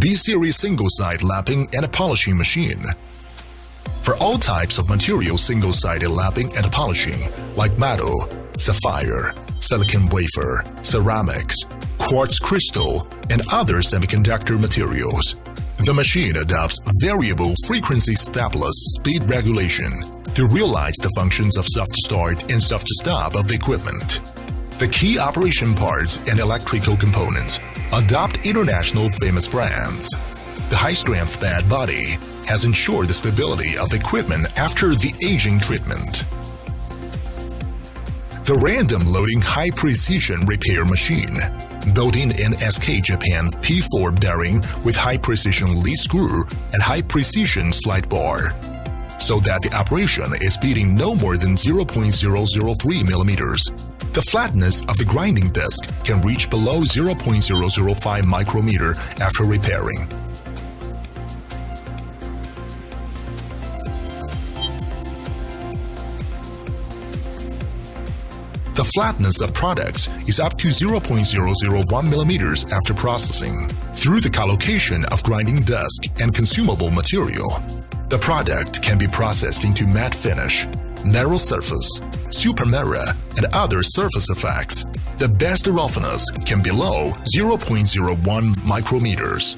V-Series single-side lapping and polishing machine. For all types of material single-sided lapping and polishing, like metal, sapphire, silicon wafer, ceramics, quartz crystal, and other semiconductor materials, the machine adopts variable frequency stepless speed regulation to realize the functions of soft start and soft stop of the equipment. The key operation parts and electrical components adopt international famous brands. The high-strength bed body has ensured the stability of the equipment after the aging treatment. The random loading high-precision repair machine, built-in SK Japan P4 bearing with high-precision lead screw and high-precision slide bar, so that the operation is speeding no more than 0.003 millimeters. The flatness of the grinding disc can reach below 0.005 micrometer after repairing. The flatness of products is up to 0.001 millimeters after processing. Through the collocation of grinding disc and consumable material, the product can be processed into matte finish, narrow surface, super mirror, and other surface effects. The best roughness can be below 0.01 micrometers.